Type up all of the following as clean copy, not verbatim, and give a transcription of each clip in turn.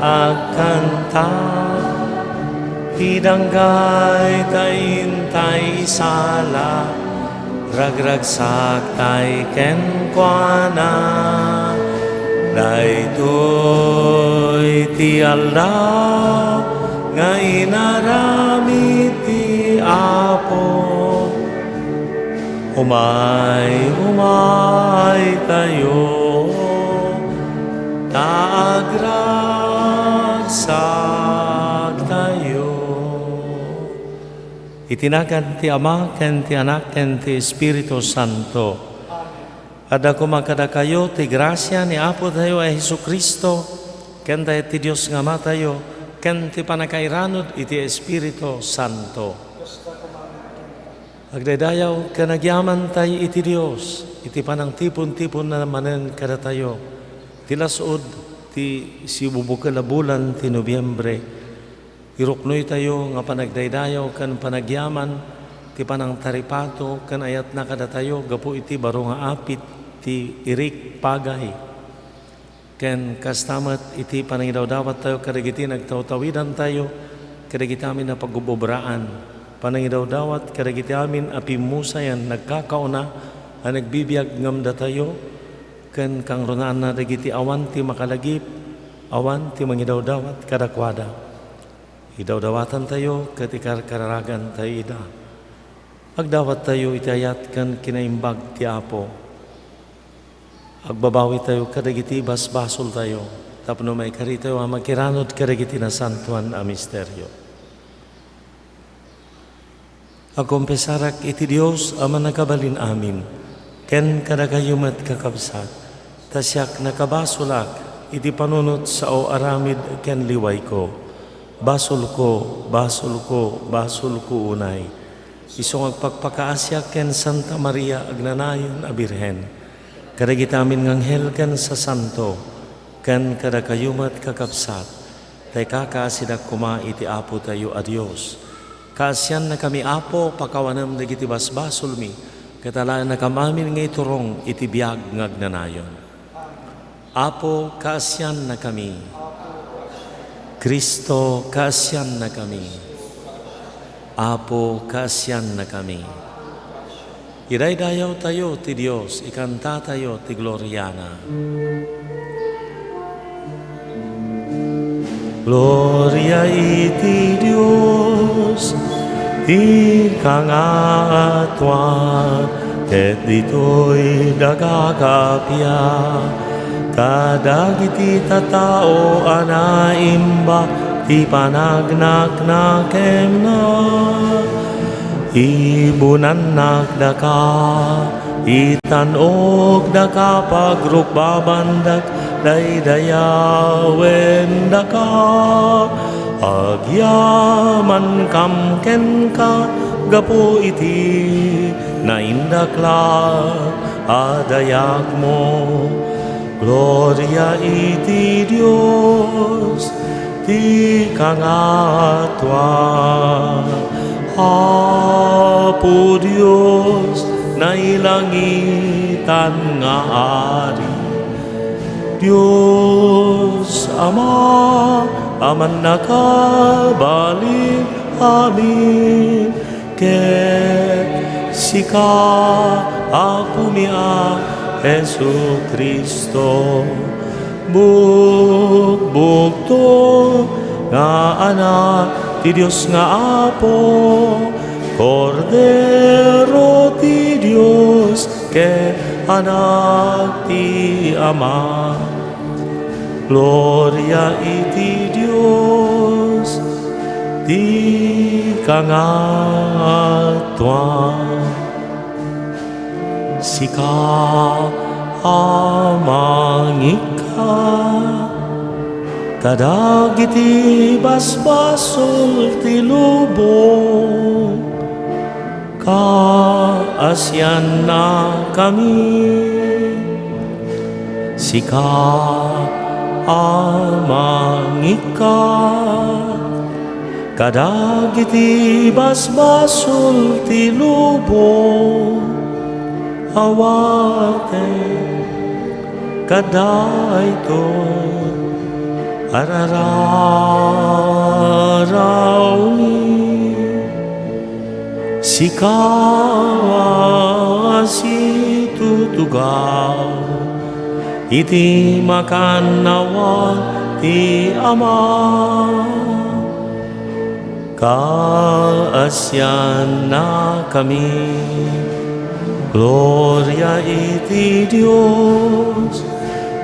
agkanta, idanggay taintay sala, ragragsak tay kenkwana, daytoy ti Allah, nga inarami ti Apo. Umay tayo, taagragsak tayo. Itinagan ti Ama, ken ti Anak, ken ti Espiritu Santo. Ada kumakada kayo ti grasya ni Apo tayo ay Jesucristo, ken tayo ti Diyos nga Ama tayo, ken ti panakairanod iti Espiritu Santo. Agdadayaw kanagyaman tayo iti Diyos, iti panang tipon-tipon na manen kada tayo. Tilasod ti sibubukal na bulan ti Nobyembre. Iruknoy tayo nga panagdaydayaw kan panagyaman ti panang taripato kan ayat na kada tayo gapu iti baro nga apit ti irik pagay. Ken kastamat iti panangidawdawat tayo kadagiti nagtawtawidan tayo kadagiti amin na paggubobraan. Panangidawdawat kadagiti amin apimusayan nagkakauna ang nagbibiyag ngamda tayo ken kang runaan na dagiti awan ti makalagip awan ti mangidawdawat kadakwada. Idawdawatan tayo ket ikararagan tayo ida. Agdawat tayo itayat ken kinaimbag ti Apo. Agbabawi tayo kadagiti basbasol tayo tapno may kari tayo magkiranod kadagiti na santuan a misteryo. Agkumpesarak iti Diyos ama nakabalin amin, ken kadagayumat kakabsat, tasyak nakabasulak, iti panunot sa o aramid ken liway ko. Basol ko unay. Isong agpagpakaasya ken Santa Maria agnanayon a Birhen. Kadagitamin nganghel ken sa santo, ken kadagayumat kakabsat, tay kakasidak kuma iti Apo tayo a Diyos. Kaasyan na kami Apo, pakawanam dagiti basbasol mi, katalaan na kamamin nga iturong iti biyag ngagnanayon. Apo, kaasyan na kami. Kristo, kaasyan na kami. Apo, kaasyan na kami. Iraydayaw tayo ti Diyos, ikanta tayo ti Gloriana. Gloria iti Dios, ti kangatwa, ket ditoy dagakapya, kadagiti tatao anaimba, ti panagnaknakem na, ibunan nakdaka, itanog daka pagrukbabandak, daydayawen daka, agyaman kamken ka, gapu iti naindakla, adayak mo. Gloria iti Dios, ti kangatwa, Apo Dios, nailangitan nga ari. Diyos Ama, aman nakabalin amin, ket sika Apo mia Jesu Kristo, bugbugto nga anak ti Diyos nga Apo, Kordero ti Diyos, ket anak ti Ama. Gloria iti Dios, ti kangatwa, sika amangika, kadagiti basbasol ti lubong, kaasyan na kami, sika amangika, kadagiti basbasol ti lubong, awate kadayto arararawni sikawa si tutugaw iti makanawa ti Ama kaasyan na kami gloria iti Dios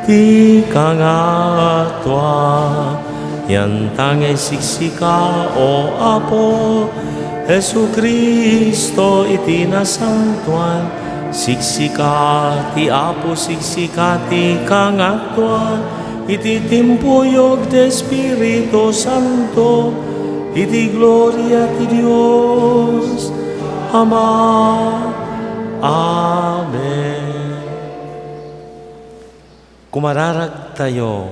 ti kangatwa yan tangay siksika o Apo Jesu Kristo iti nasantuan siksika ti Apo siksika ti kangatwa iti timpuyog de Espiritu Santo iti gloria ti Dios Ama. Amen. Kumararag tayo,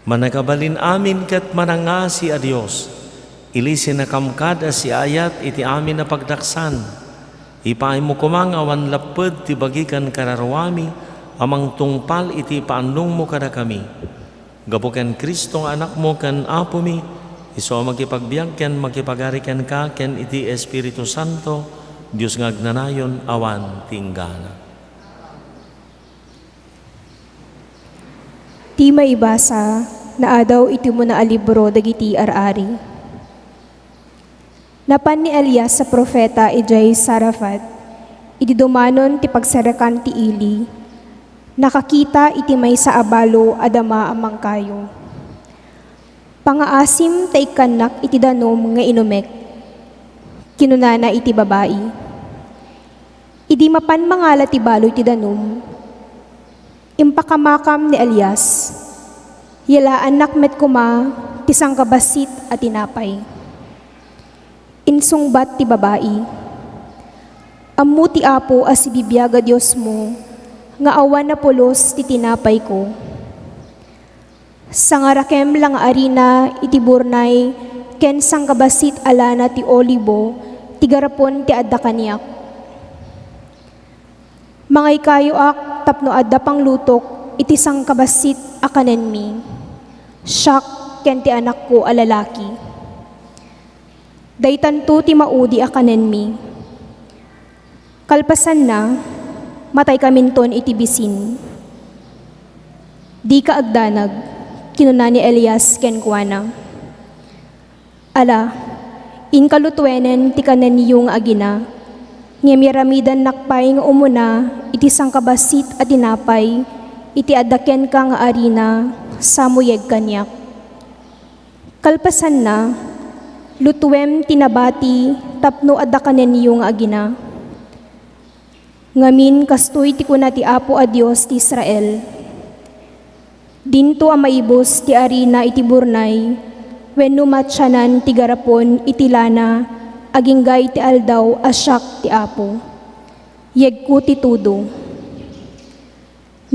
managabalin amin kat manangasi a Dios, ilisin na kamkad a si ayat iti amin na pagdaksan, ipaay mo kumang awan lapad ti bagikan kararwami, amang tungpal iti paanong mo kada kami. Gapukan Kristong anak mo kan Apo mi, iso magkipagbiag ken magkipagarikan ka ken iti Espiritu Santo, Diyos ngagnanayon awan tinggana. Ti maibasa na adaw iti mo na alibro dagiti arari. Napan ni Elias sa profeta ijay Sarafat, iti dumanon ti pagsarakan ti ili, nakakita iti may sa abalo adama amang kayo. Pangaasim ta ikanak iti danom nga inumek, kinunana iti babae. Idi mapan mangala ti balo iti danom, impakamakam ni Elias, yalaan nakmet kuma ti sangkabasit at tinapay. Insungbat ti babae, ammo ti Apo as ibibiyaga Diyos mo, nga awan na pulos ti tinapay ko. Sangarakem lang arina iti burnay, ken sangkabasit alana ti olibo, ti garapon ti adda kaniak. Mangay kayo ak tapno adda pang lutok iti sangkabasit akanen mi. Siak ken ti anak ko alalaki. Daytanto ti maudi akanen mi. Kalpasan na, matay kaminton iti bisin. Di ka agdanag, kinuna ni Elias ken kuana. Ala, inkalutwenen ti kanen niyo nga agina, ngamiramidan nakpay nga umuna, iti sangkabasit at tinapay, iti adaken ka nga arina, samuyeg kanyak. Kalpasan na, lutuem tinabati, tapno adakanen niyo nga agina. Ngamin kastoy ti kuna ti Apo a Dios ti Israel. Dinto a maibos ti arina iti burnay, wenno matyanan ti garapon iti lana, aginggay ti aldaw asyak ti Apo. Yegku ti tudo.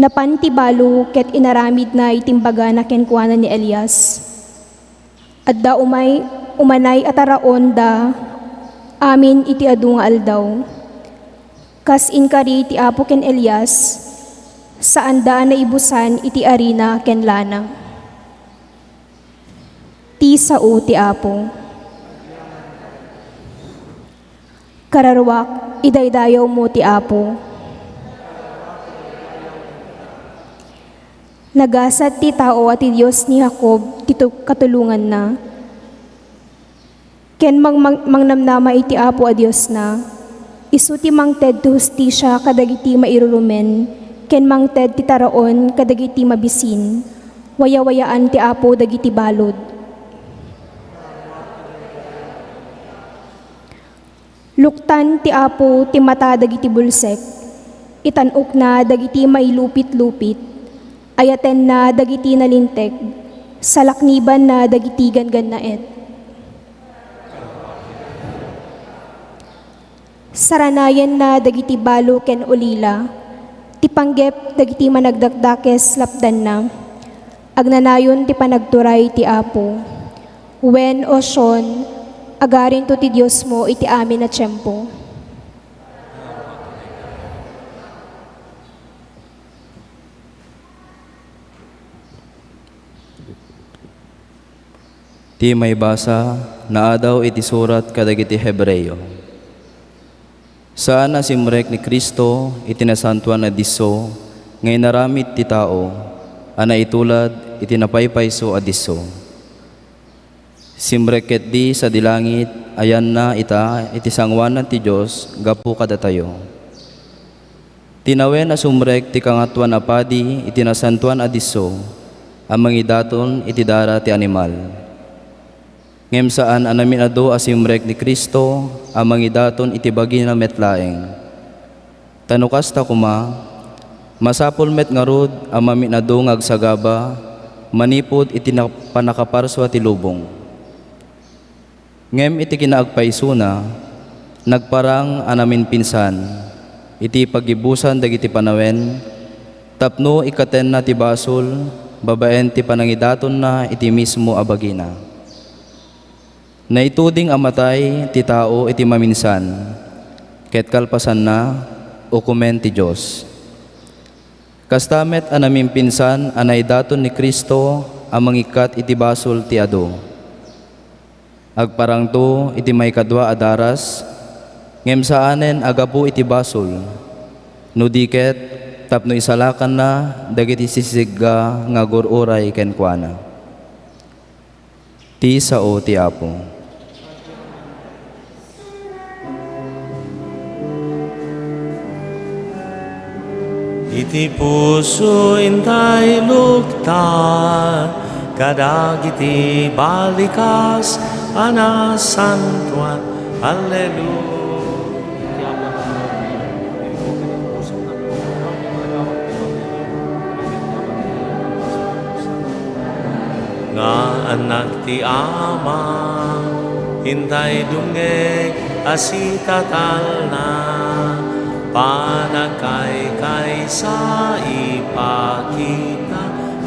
Napan ti balo ket inaramid na itimbaga na kenkwana ni Elias. Adda umanay ataraon da amin iti adu nga aldaw. Kas inkari ti Apo ken Elias, saan daan na ibusan iti arina ken lana. Ti sao ti Apo. Kararwak, idaydayaw mo ti Apo. Nagasat ti tao at ti Diyos ni Jacob, ti katulungan na. Ken mangnamnama iti Apo a Diyos na, isu ti mangted ti hustisya kadagiti mairurumen, ken mangted ti taraon kadagiti mabisin, wayawayaan ti Apo dagiti balod. Luktan ti Apo ti mata dagiti bulsek, itanok na dagiti mailupit-lupit, ayaten na dagiti nalintek, salakniban na dagiti gangannaet. Saranayan na dagiti balo ken ulila, ti panggep dagiti managdakdakes lapdan na, agnanayon ti panagturay ti Apo. Wen o Sion, agarin to ti Diyos mo iti amin na tiyempo. Ti may basa na adaw iti surat kadagiti Hebreyo. Saan na simrek ni Kristo iti nasantuan na diso, ngay naramit ti tao, ana itulad iti napaypayso a diso. Simrek ket di sa dilangit, ayan na ita iti sangwanan ti Diyos, gapu kadatayo. Tinawen a sumrek ti kangatuan a padi iti nasantuan a diso, ang mangidaton iti dara ti animal. Ngem saan anamin ado asimrek ni Kristo ang mangidaton iti bagi na metlaeng. Tanukas ta kuma, masapol met ngarud ang mamin ado ngagsagaba, manipod iti panakaparswa ti lubong. Ngem iti kinaagpaisuna, nagparang anamin pinsan, iti pagibusan dagiti panawen, tapno ikaten na ti basol, babaen ti panangidaton na iti mismo abagina. Naituding amatay ti tao iti maminsan, ket kalpasan na ukumen ti Diyos. Kastamet anaming pinsan anay daton ni Kristo ang mangikat iti basol ti ado. Agparang to iti may kadwa adaras, ngem saanen agapu iti basol, no diket tapno isalakan na dagiti sisigga nga gururay kenkwana. Ti sao ti Apo. Iti puso intay lukta, kadagiti balikas, ana santuan, Alleluia. Nga anak ti Ama, hintay dungeg asitatal na, panagkay sa ipakita,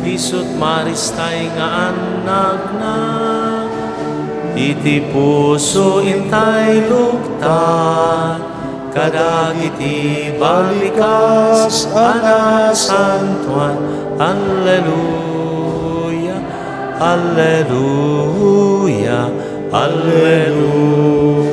isut maristay nga anak na. Iti puso intay lukta, kadagiti balikas, ana santuan, Alleluia, Alleluia, Alleluia.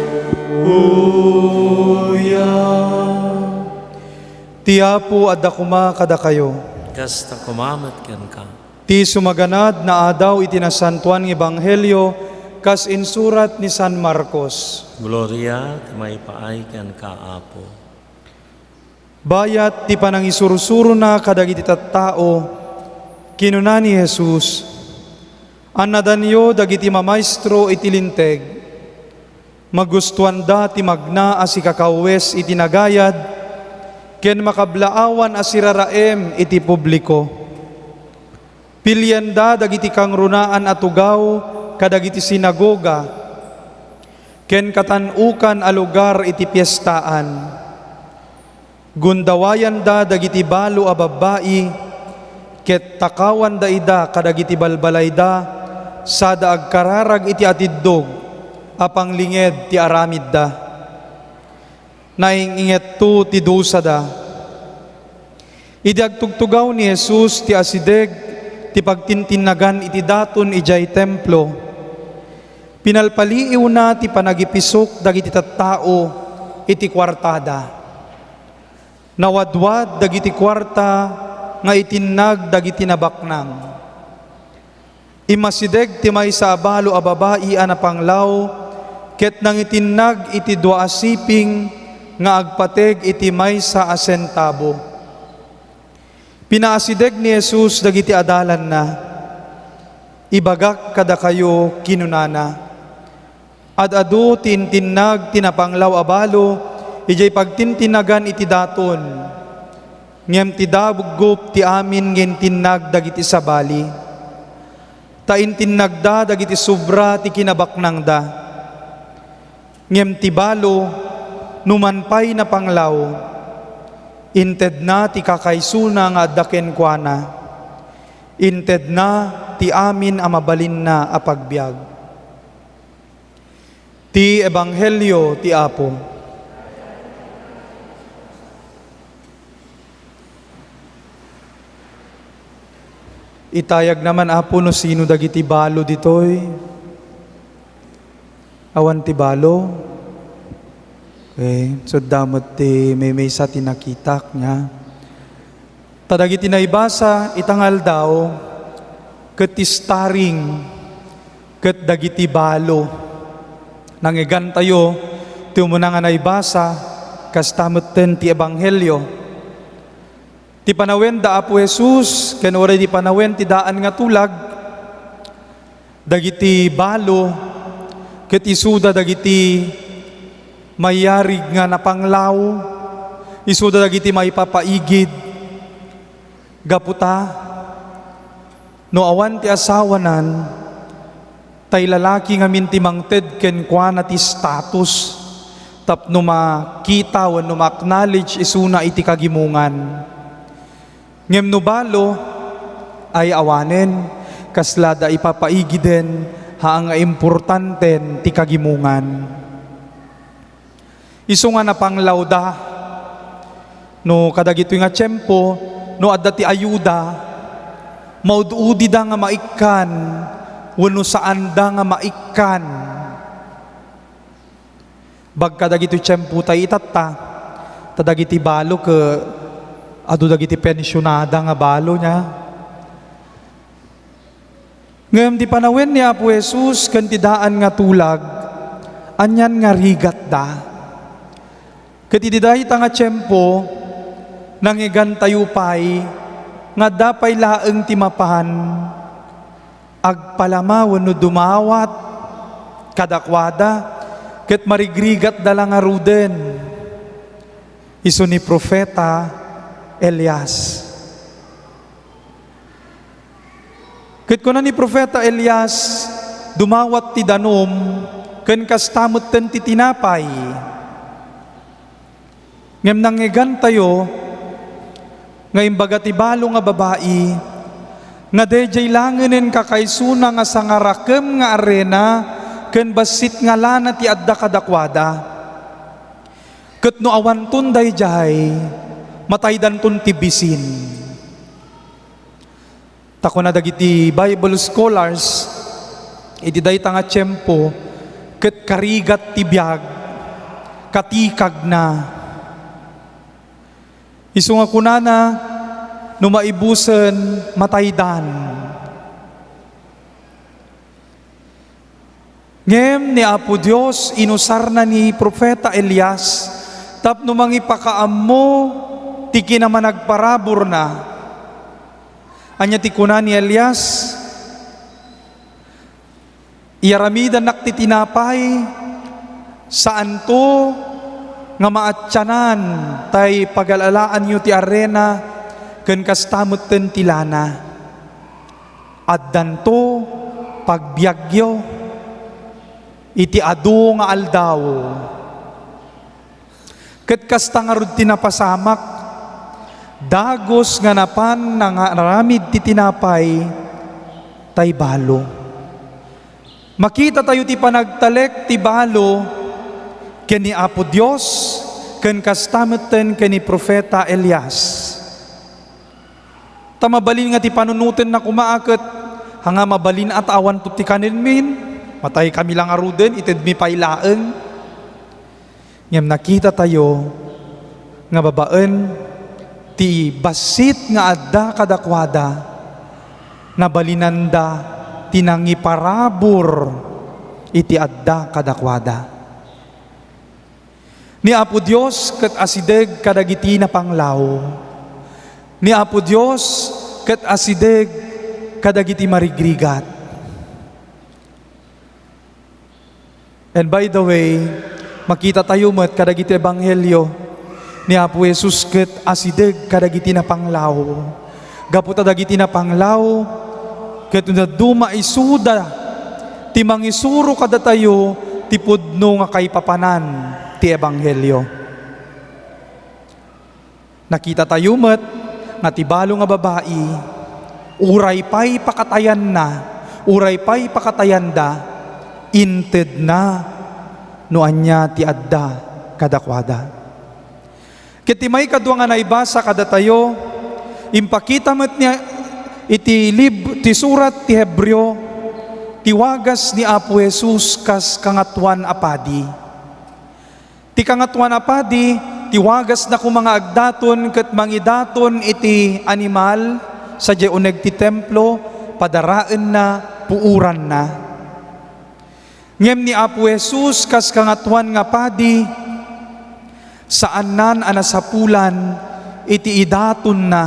Ti Apo adda kuma kada kayo. Kasta kumamat ken ka. Ti sumaganad na adaw iti nasantuan ng Ebanghelyo kas insurat ni San Marcos. Gloria ti may paay ken ka, Apo. Bayat ti panangisurusuro na kadagiti tattao, kinuna ni Jesus, anadanyo dagiti mamaestro iti linteg, magustuan da ti magna as ikakawes iti nagayad, ken makablaawan asiraraem iti publiko. Pilyanda dagiti kangrunaan at ugaw kadagiti sinagoga, ken katanukan a lugar iti piyestaan. Gundawayan da dagiti balo a babae, ket takawan da ida kadagiti balbalay da, sada agkararag iti atiddog, apang linged ti aramid da. Nainginget to ti dusa da. Idi agtugtugaw ni Jesus ti asideg ti pagtintinagan iti daton ijay templo. Pinalpaliiw na ti panagipisok dagiti tattao iti kwartada. Nawadwad dagiti kwarta nga itinag dagiti nabaknang. Imasideg ti maysa a balo a babae a napanglaw, ket nang itinag iti dua asiping nga agpateg iti maysa a sentabo. Pinaasideg ni Jesus dagiti adalan na, ibagak kada kayo kinunana. Ad-adu tintinag tinapanglaw abalo, ijay pagtintinagan iti daton. Ngem ti dabugup ti amin ngin tinag dagiti sabali. Taintinag da dagiti sobra ti kinabaknang da. Ngem ti balo, numanpay na panglaw, inted na ti kakaysuna nga addaken kuana, inted na ti amin amabalin na apagbiag. Ti Ebanghelyo ti Apo. Itayag naman Apo no sino dagiti balo ditoy. Awan ti balo. Okay. So damot ti may sa tinakitak niya. Tadagi tinaibasa itangal daw ket istaring ket dagiti balo. Nangigan tayo ti umuna nga naibasa kas tamutten ti ebanghelyo. Ti panawen da Apo Jesus ken oray di panawen ti daan nga tulag dagiti balo ket isuda dagiti mayarig nga napanglaw, isuda dagiti maipapaigid gaputa no awan ti asawanan tay lalaki nga mintimangted ken kuana ti status tapno makita wenno ma-acknowledge isuna iti kagimungan. Ngem no balo ay awanen kaslada ipapaigiden haang nga importanten ti kagimungan. Isu nga napanglawda no kadagito nga tiyempo no adda ti ayuda maududi da nga maikkan wenno saan da nga maikkan. Bagka dagito tiyempo tay itatta tadagiti balo ke adu dagiti pensyonada nga balo niya. Ngem di panawen ni Apo Jesus ken ti daan nga tulag anyan nga rigat da. Ket iti dayta nga tiyempo nangigan tayo pay nga dapay laeng ti mapan agpalama wenno dumawat kadakwada ket marigrigat dala nga ruden. Isu ni Profeta Elias. Ket kuna ni Profeta Elias dumawat ti danom ken kastamutten ti tinapay. Ngem nangigan tayo nga imbaga ti balo nga babae nga dejay langenen kakaysuna nga sangarakem nga arena ken basit nga lana ti adda kadakwada. Ket no awan ton dayjay mataydan ton ti bisin. Tako na dagiti Bible scholars iti dayta nga tiyempo ket karigat ti biag katikag na. Isu nga kunana no maibusen mataydan. Ngem ni Apo Dios inusar na ni Profeta Elias tapno mangipakaammo ti kinamanagparabor na. Anya ti kuna ni Elias iaramidan nakti tinapay saan to nga maatyanan tay pagalalaan nyo ti arena ken kastamutten ti lana. Addan to pagbiagyo iti adu nga aldaw. Ket kasta nga rod tinapasamak dagos nga napan nga naramid ti tinapay tay balo. Makita tayo ti panagtalek ti balo ken ni Apo Dios ken kastamutten ken ni Profeta Elias. Tamabalin nga ti panunuten na kumaaket hanga mabalin at awan to ti kaninmin matay kami lang aruden ited mi pailaeng. Ngem nakita tayo nga babaen ti basit nga adda kadakwada nabalinanda tinangiparabor iti adda kadakwada. Ni Apo Dios ket asideg kadagiti na panglaw. Ni Apo Dios ket asideg kadagiti marigrigat. And by the way, makita tayo met kadagiti ebanghelyo ni Apo Jesus ket asideg kadagiti na panglaw. Gaputa dagiti na panglaw ket duma isuda ti mangisuro kada tayo ti pudno nga kaypapanan ti ebanghelyo. Nakita tayo met nga ti balo nga babae uray pay pakatayan na, uray pay pakatayan da, inted na no anya ti adda kadakwada. Ket ti may kadwa nga naibasa kada tayo impakita met niya iti ti surat ti Hebreo tiwagas ni Apo Jesus kas kangatuan apadi. Ti kangatuan apadi, tiwagas na ko mga agdaton ket mangidaton iti animal sa uneg ti templo, padaraan na, puuran na. Ngem ni Apo Jesus kas kangatuan nga padi, saan nan anasapulan iti idaton na,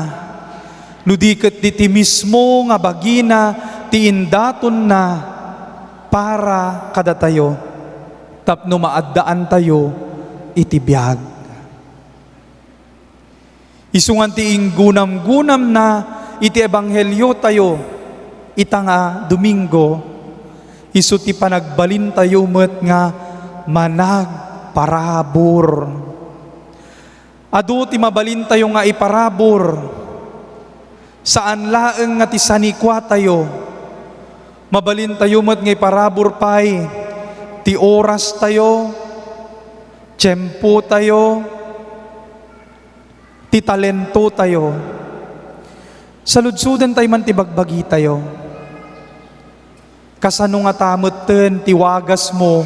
nudiket diti mismo nga bagina ti indaton na para kada tayo, tapno maaddaan tayo iti biag. Isungan ti inggunam-gunam na iti ebanghelyo tayo, ita nga Domingo, isu ti panagbalin tayo met nga managparabor. Adu ti mabalin tayo nga iparabor, saan laeng nga ti sanikwa tayo, mabalin tayo met nga iparabor pay, ti oras tayo, tiyempo tayo, ti talento tayo. Saludsudan tayo man ti bagbagi tayo. Kasano nga tamutten ti wagas mo,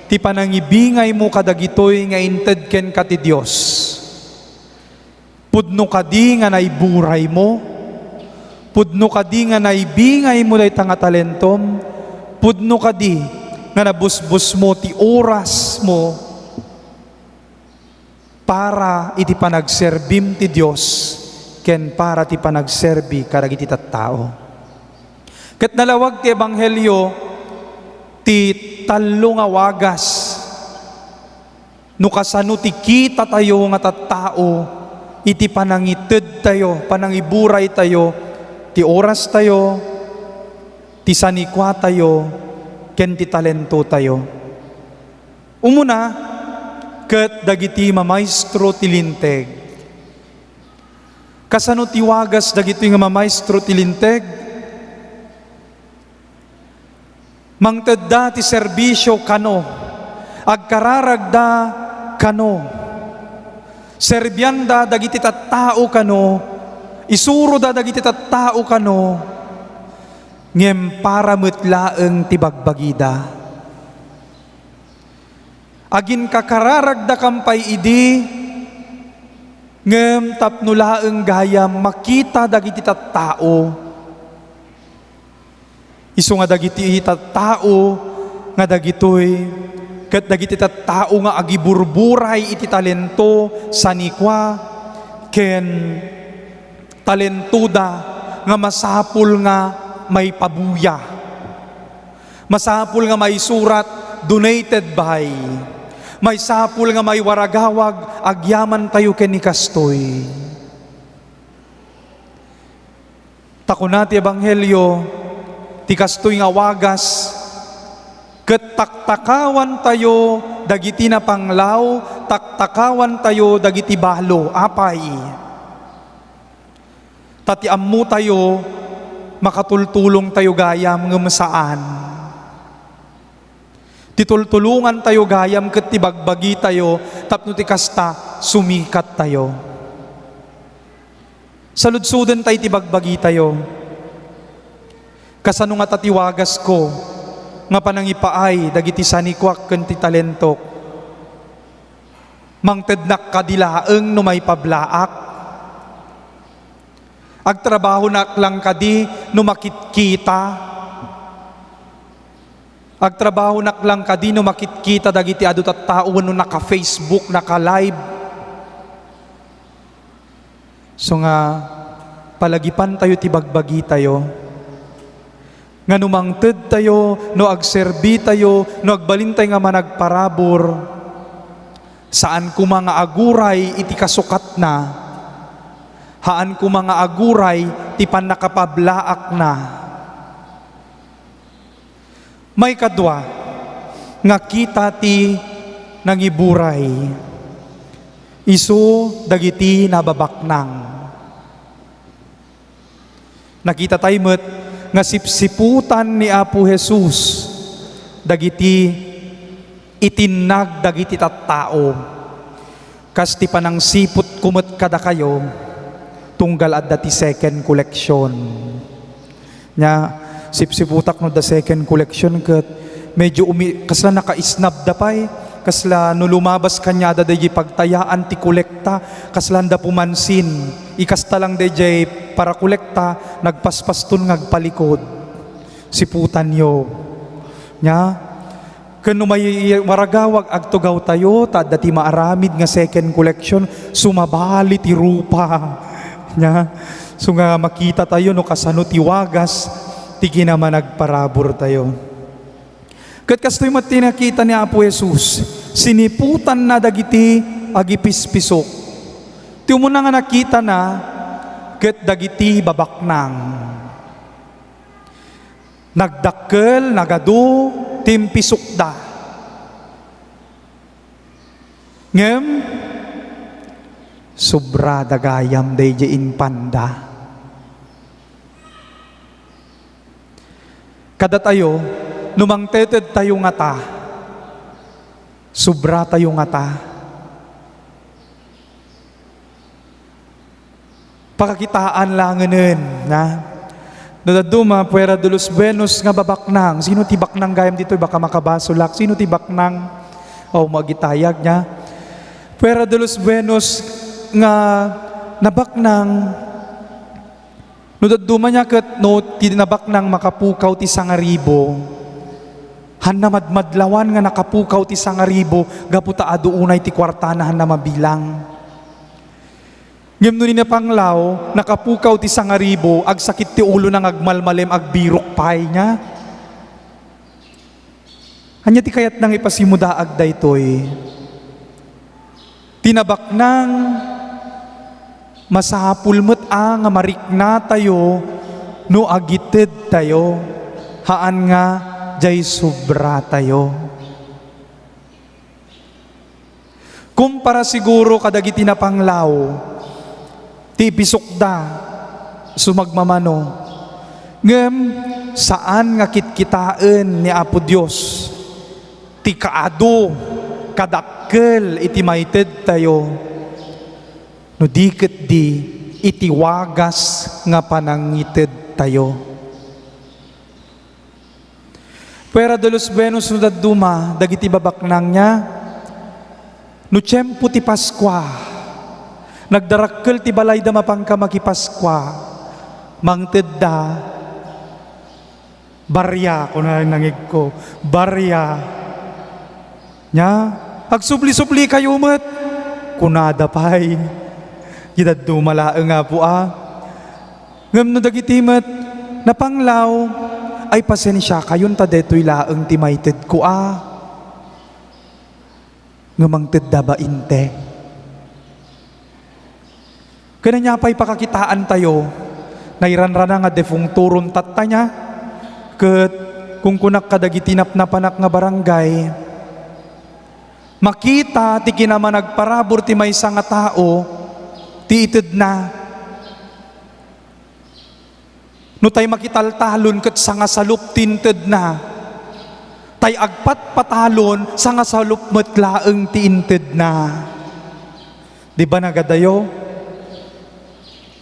ti panangibingay mo kadagitoy nga inted ken ka ti Dios. Pudno kadi nga naiburay mo, pudno kadi nga naibingay mo day nga talentom, pudno kadi nga nabusbus mo ti oras mo para iti panagserbim ti Dios ken para ti panagserbi kadagiti tattao. Ket nalawag ti ebanghelyo ti tallo nga wagas, no kasano ti kita tayo nga tattao, iti panangited tayo, panangiburay tayo, ti oras tayo, ti sanikwa tayo, ken ti talento tayo. Umuna, ket dagiti mamaestro ti linteg. Kasano ti wagas dagiti nga mamaestro ti linteg? Mangtedda ti serbisyo kano, agkararagda kano, serbyanda dagiti tattao kano, isuro da dagiti tattao kano, ngem para metlaeng ti bagbagida. Agin kakararagda kampay idi, ngem tapno laeng gayam makita dagiti tattao. Isu nga dagiti tattao nga dagitoy ket dagiti tattao nga agiburburay iti talento sanikwa ken talentuda nga masapul nga may pabuya. Masapul nga may surat donated by. May sapul nga may waragawag agyaman tayo ken ni kastoy. Takuna ti ebanghelyo ti kastoy nga wagas, ket taktakawan tayo dagiti na panglaw, taktakawan tayo dagiti balo, apay. Tati ammo tayo, makatultulong tayo gayam ngem saan. Titultulungan tayo gayam ket ti bagbagi tayo, tapno ti kasta sumikat tayo. Saludsuden tayo ti bagbagi tayo. Kasano nga tatiwagas ko, nga panangipaay dagiti sanikwak ken ti talento. Mangtednak kadilaeng no may pablaak. Agtrabaho nak lang kadi no makitkita. Agtrabaho nak lang kadi no makitkita dagiti adu tattao no naka-Facebook, naka-live. So nga palagipan tayo ti bagbagi tayo. Nga numangted tayo, no agserbi tayo, no agbalin tayo nga managparabor, saan ko mga aguray iti kasukat na, haan ko mga aguray ti panakapablaak na. May kadwa, nga kita ti nangiburay, isu dagiti nababaknang. Nakita tayo met, nga sipsiputan ni Apo Jesus dagiti itinag dagiti tattao kas ti panang siput kumet kada kayo tunggal adda ti second collection nya sipsiputak no the second collection ket medyo kasla nakaisnab da pay, kasla no lumabas kanya da day pagtayaan ti kolekta, kasla da pumansin, ikasta lang day para kolekta, nagpaspaston ngagpalikod, siputan yo, nya, kano may waragawag agtugaw tayo, tada ti maaramid nga second collection, sumabali ti rupa. Nya, so nga makita tayo no kasano ti wagas, ti kinaman nagparabor tayo. Kat kastoy mat tinakita ni Apo Jesus, siniputan na dagiti agipispisok. Ti mo na nga nakita na, kat dagiti babaknang. Nagdakkel, nagadu, timpisok da. Ngem, sobra dagayam day in panda. Kada tayo, numangteted tayo nga ta, sobra tayo nga ta. Pakakitaan langanin, na? Dadaduma, puwera de los buenos nga babaknang. Sino ti baknang gayam dito? Baka makabasulak. Sino ti baknang? O magitayag niya. Puwera de los buenos nga nabaknang. No daduma niya kat no ti nabaknang makapukaw ti sangaribo. Han na madmadlawan nga nakapukaw ti sangaribo. Gaputa aduunay ti kwartanahan na mabilang. Ngem no ni panglaw, nakapukaw ti sangaribo, ag sakit ti ulo nang agmalmalem, agbirok pay niya. Anya ti kayat nang ipasimudaag daytoy. Tinabak nang masapul met nga marikna tayo, no agited tayo, haan nga jay sobra tayo. Kumpara siguro kadagiti na panglaw, ti pisok da, sumagmamano. Ngem, saan nga kitkitaan ni Apo Diyos? Ti kaado, kadakkel, iti maited tayo. No diket di, iti wagas nga panangited tayo. Pwera de los buenos no daduma, dagiti babaknang niya, no tiyempo ti Paskwa, nagdarakkel ti balay da mapangka makipaskwa, mangted da, barya, kung nangig ko, barya, nya, agsubli-subli kayo met, kunada pay, gitad dumalaang nga po ngam no dagiti met, napanglaw, ay pasensya kayon ta deto'y laang ti maited ko ngamangted da ba inte. Kaya niya pa'y pakakitaan tayo, nairanrana nga defung turun tatta niya, kat kung kunak kadagitinap na panak nga barangay, makita ti kinaman nagparabor ti maysa nga tao, ti ited na. No tay makitaltalon kat sa nga salup tinted na, tay agpat patalon sa nga salup matlaeng ti inted na. Di ba nagadayo?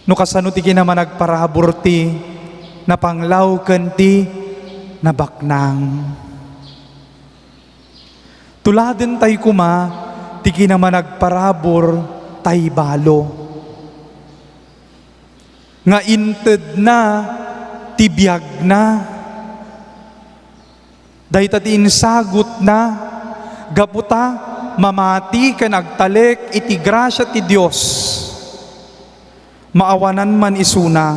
No kasano ti kinaman nagparabor ti napanglaw ken ti nabaknang. Tuladen tay kuma ti kinaman nagparabor tay balo. Nga inted na ti biag na. Dahita ti insagot na gaputa mamati ken agtalek iti grasya ti Dios. Maawanan man isuna,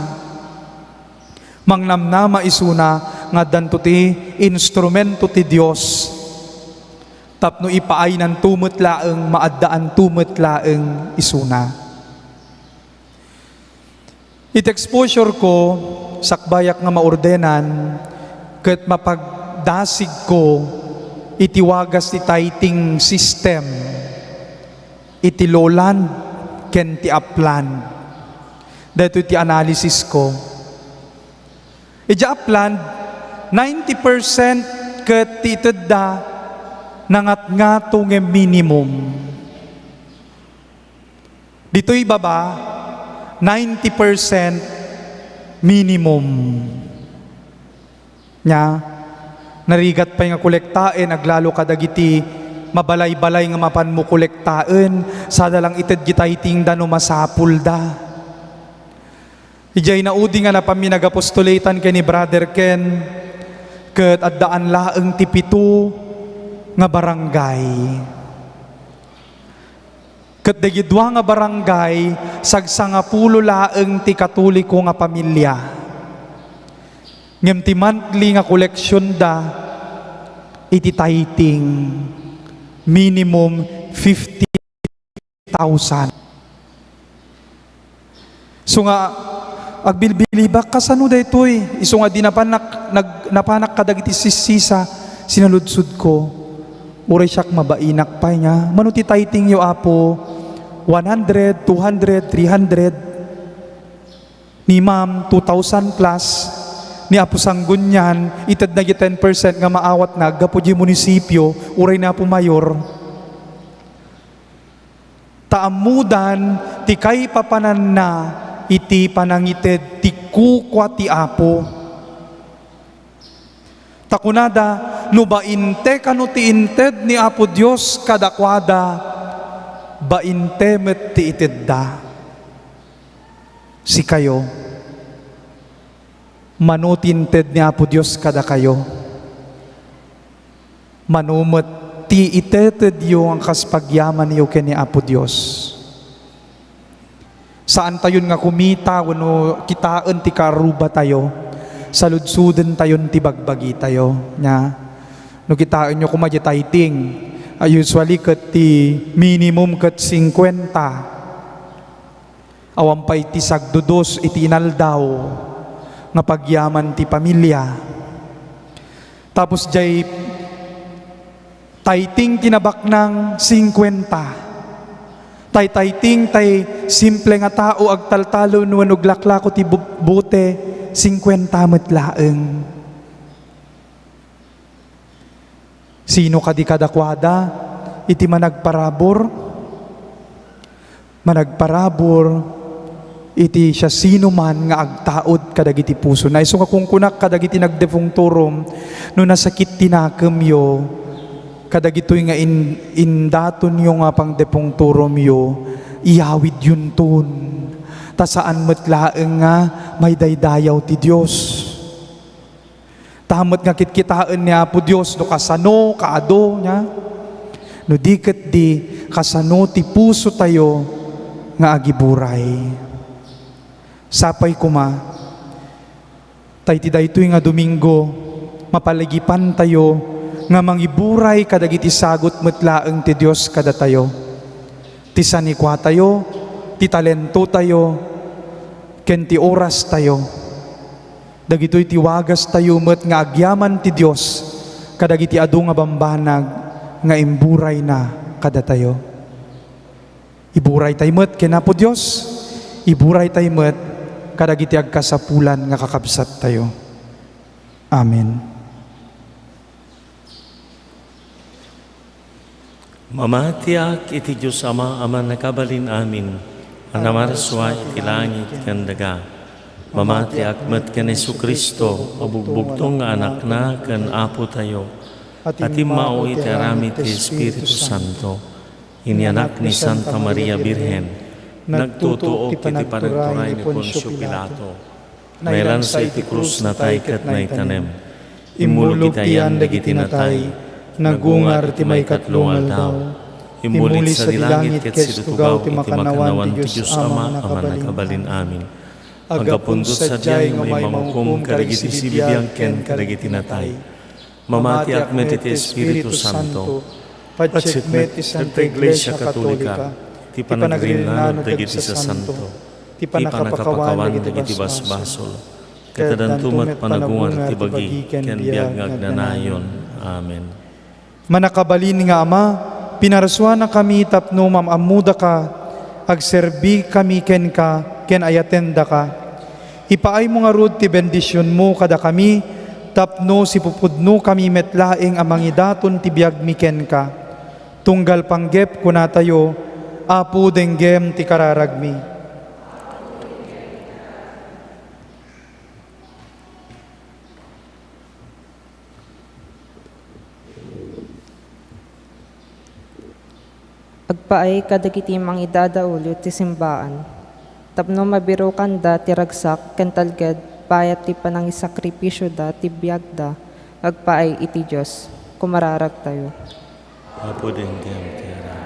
mangnamnama isuna, nga danto ti instrumento ti Dios. Tapno ipaay ng tumetlaeng, maaddaan tumetlaeng isuna. It exposure ko, sakbayak nga maordenan, ket mapagdasig ko, itiwagas ti tithing system, iti lowland, ken ti upland. Dito iti analysis ko. Iti upland, 90% ket tited da nangat nga tunge minimum. Dito'y baba, 90% minimum. Nya, narigat pa nga kolektaen, aglalo kadagiti mabalay-balay nga mapan mo kolektaen, sadalang ited gitay tingda no masapul da. Ijay naudi nga na paminagapostulatan kay ni Brother Ken, ket addaan laeng ti 7 nga barangay. Ket dagidwa nga barangay, sagsangapulo laeng ti Katoliko nga pamilya. Ngem ti monthly nga koleksyon da, iti tithing, minimum 50,000. So nga, agbilbilibak kasano da ito'y, iso nga di napanak kadagiti sisa, sinaludsud ko, uray siyak mabainak pa niya, mano ti tithing yo apo, 100, 200, 300, ni ma'am, 2,000 plus, ni Apo Sanggunyan, itad na 10% nga maawat na, gapo di munisipyo, uray na po mayor. Taamudan, ti kay papanan na, iti panangited, ti kukwa ti Apo. Takunada, no bainte kano ti inted ni Apo Diyos kadakwada, bainte met ti ited da. Si kayo, manutinted ni Apo Diyos kada kayo. Manumet ti iteted yo ang kaspagyaman niyo ken ni Apo Diyos. Saan tayon nga kumita wano kitaan ti karuba tayo, saludsuden tayon ti bagbagi tayo nya. No kitaan nyo kumadya tithing, usually ket ti minimum ket 50. Awampay ti sagdudos iti inaldaw nga pagyaman ti pamilya. Tapos jay tithing tinabak ng 50. Tithing tay simple nga tao agtaltalo wenno glaklako ti bote 50 met laeng. Sino kadi kadakwada iti managparabor iti siya sino man nga agtaod kadagiti puso na iso nga kung kunak kadagiti nagdefong turom no nasakit tinakam yo kadagitoy nga indaton yo nga pang defong turom yo iyawid yun tun ta saan metlaeng nga may daydayaw ti Dios tamet nga kitkitaan ni Apo Dios no kasano kaado nya no diket di kasano ti puso tayo nga agiburay. Sapay kuma, tay ti daytoy nga Domingo, mapalagipan tayo, nga mangiburay kadagiti sagot metlaeng ti Dios kada tayo. Ti sanikwa tayo, ti talento tayo, ken ti oras tayo. Dagitoy ti wagas tayo met nga agyaman ti Dios, kadagiti adu nga bambanag, nga imburay na kada tayo. Iburay tayo met ken Apo Dios, iburay tayo met kadagiti agkasapulan nga kakabsat tayo. Amen. Mamatiak iti Diyos Ama, aman nakabalin amin, anamarswa iti langit kandaga. Mamatiak met ken Jesu Kristo, abugbugtong nga anak na ken Apo tayo, at imao iti aramid ti Espiritu Santo, inianak ni Santa Maria Birhen, nagtutuok iti panagturay ni Poncio Pilato, nailan sa iti krus na tay ket naitanem, imulog iti yandag iti natay, nagungar ti may katlong aldaw, imulit sa dilangit ket sidutugaw ti makanawan ti Diyos Ama, aman nakabalin amin. Agapundos sa diyay nga may mangkum kadagiti sibiyang ken kadagiti natay, mamatiak met iti Espiritu Santo, patsikmet ti Santa Iglesia Katolika, ti panagrinano dagiti sa santo, ti panakapakawan dagiti basbasol, katadantumat panagungan ti bagi, ken biag ngagnanayon. Amen. Manakabalin nga Ama, pinaraswa na kami tapno mamamuda ka, agserbi kami ken ka, ken ayatenda ka. Ipaay mo nga rod ti bendisyon mo kada kami, tapno si pupudno kami metlaeng amangidaton ti biag mi ken ka. Tunggal panggep kuna tayo, Apo denggem ti kararagmi. Agpaay kadagiti mang idadaulo ti simbaan. Tapno mabiro kanda ti ragsak ken talged payat ti panang isakripisyo da ti biag da agpaay iti Diyos. Kumararag tayo. Apo dinggam ti araw.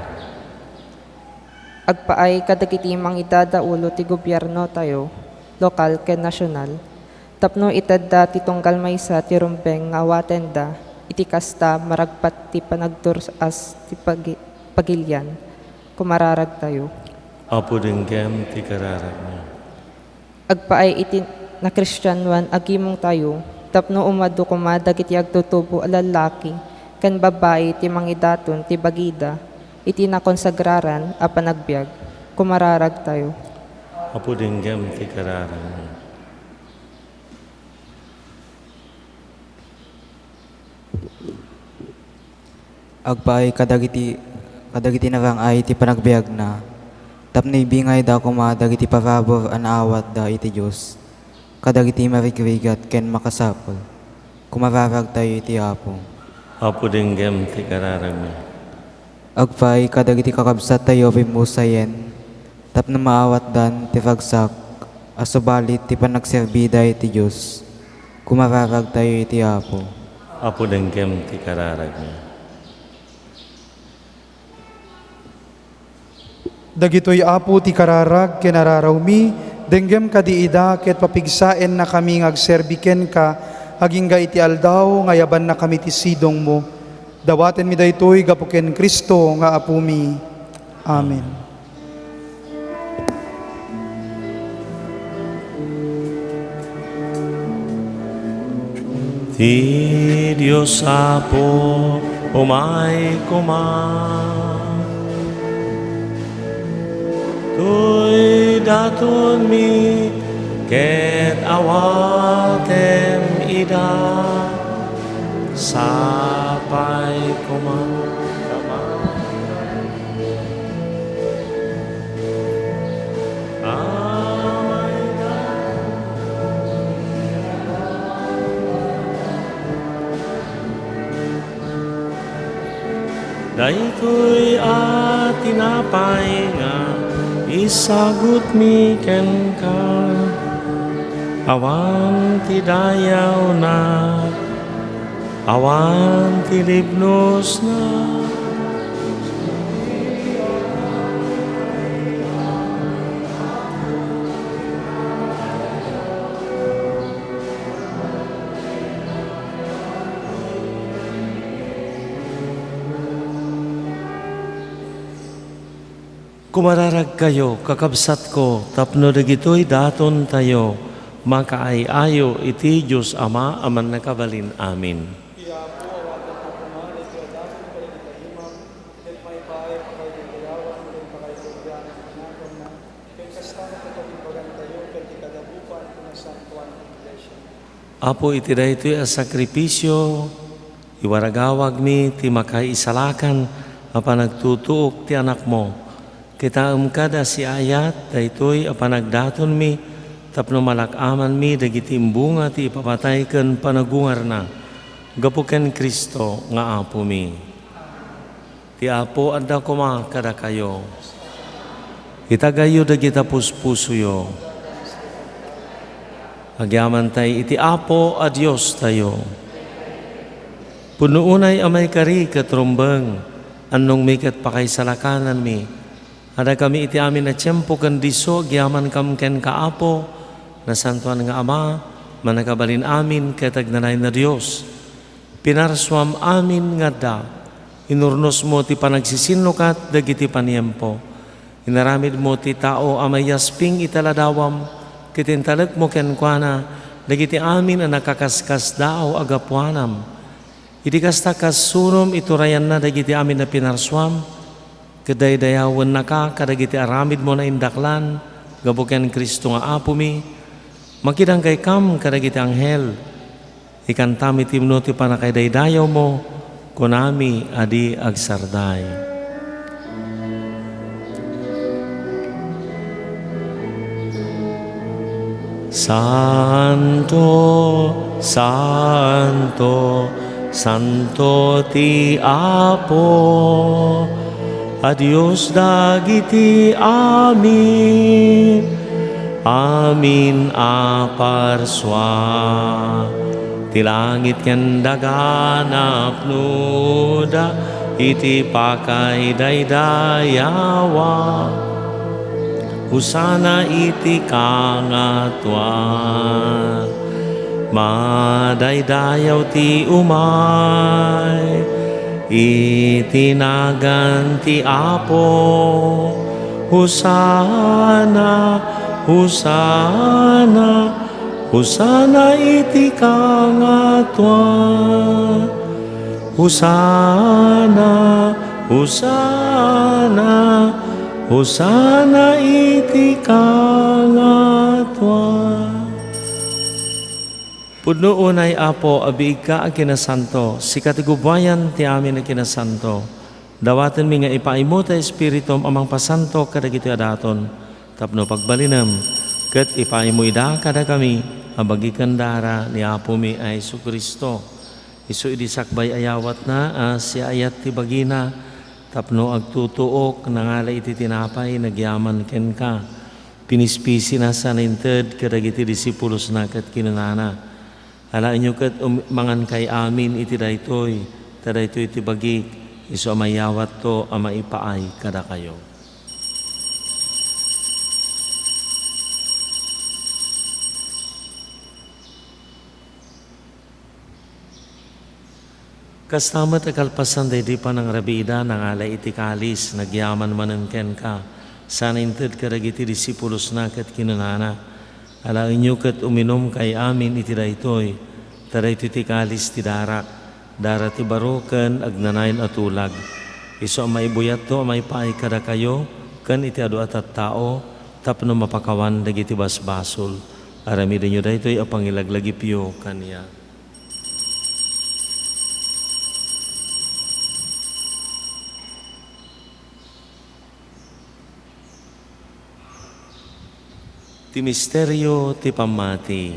Agpaay kadagiti mang idadaulo ti gobyerno tayo, lokal ken nasyonal. Tapno itadda ti tunggal maysa ti rumbeng nga awaten da, iti kasta maragpat ti panagturas ti pagilyan. Kumararag tayo. Apo dinggam ti kararag mo. Agpaay iti na Kristyanuan agimong tayo, tapno umado kumadag iti agtutubo a lalaki, ken babae ti mangidaton ti bagida, iti nakonsagraran a panagbiag. Kumararag tayo. Apo dinggam ti kararag mo. Agpaay kadagiti narangay iti panagbiag na. Tapno ibingay da kumadag iti parabor an awat da iti Diyos. Kadagiti marigrigat ken makasapol. Kumararag tayo iti Apo. Apo dinggam ti kararag mo. Agpaay kadagiti kakabsat tayo pimusayen. Tapno maawat dan ti ragsak. Asubalit ti panagserbida iti Diyos. Kumararag tayo iti Apo. Apo dinggam ti kararag mo. Dagitoy Apo ti kararag ken ararawmi, denggem kadiida ket papigsaen na kami ngagserbiken ka, agingga iti aldaw ngayaban na kami ti sidong mo. Dawaten mi daytoy gapuken Kristo nga apumi. Amen. Ti Diyos Apo, umay kuman. Tuy daton mi, ket awatem ida, sapay kuman. Daytoy tinapay nga isagut mi ken ka, awan ti dayaw na, awan ti libnos na. Kumararag kayo, kakabsat ko, tapno dagitoy daton tayo, makaayayo iti Diyos Ama, aman nakabalin. Amin. Apo iti daytoy a sakripisyo, iwaragawag mi ti makaisalakan, apa nagtutuok ti anak mo. Kita kada si ayat, daytoy apanagdaton mi, tapno malakaman mi, dagiti imbunga ti ipapatay ken panagungar na, gapuken Kristo nga Apo mi. Ti Apo adda kuma kada kayo. Itagayo dagita puspusuyo. Agyaman tay iti Apo a Dios tayo. Punuunay amay kari katrumbeng, anong may katpakaisalakanan mi, ada kami iti amin na tiyempo kandiso, gyaman kam ken kaapo, na santuan nga Ama, manakabalin amin katagnanay na Diyos. Pinarswam amin nga da, inurnos mo ti panagsisinukat, dagiti paniyempo. Inaramid mo ti tao amayasping italadawam, kitintalag mo ken kuana, dagiti amin ang nakakaskas dao agapuanam. Iti kasta kasunom iturayan na dagiti amin na pinarswam, kadaydayawan na ka, kadagiti aramid mo na indaklan, gabuken Kristo nga Apo mi, makidang kay kam, kadagiti anghel, ikantami timno ti panakaydaydayaw mo, kunami adi agsarday. Santo, Santo, Santo ti Apo, Adios dagiti amin, amin a parswa. Ti langit ken daganap nuda, iti pakay daydayawa. Husana iti kangatwa, madaydayaw ti umay, itinagan ti Apo. Husana, Husana, Husana iti kangatwa. Husana, Husana, Husana iti kangatwa. Pudno unay Apo, abig ka ang kinasanto, si katigubayan ti amin ang kinasanto. Dawatan mi nga ipaimo ta Espiritum amang pasanto kadagiti adaton, tapno pagbalinam, ket ipaimo ida kada kami, abagikan dara ni Apo mi ay Jesu Kristo. Isu idi sakbay ayawat na si ayat ti bagina, tapno agtutuok nangala iti tinapay nagyaman ken ka. Pinispisi na sa ninted kadagiti disipulos na ket kinunana. Ala inyo ket mangan kay amin iti daytoy, tadaytoy iti bagik, isu amayawat to amaipaay kada kayo. Kastamat akalpasan day di pa ng rabida nang alay iti kalis, nagyaman manen ken ka. Sana inted kadagiti disipulos na ket kinunana. Ala inyo ket uminom kay amin iti daytoy, taday iti kalis ti darak, dara ti baroken agnanayon atulag. Isu amaibuyat to amaipaay kada kayo, ken iti adu at tao, tapno mapakawan dagiti basbasol. Aramidin nyo daytoy apang ilaglagipyo kaniya. Ti misteryo ti pamati,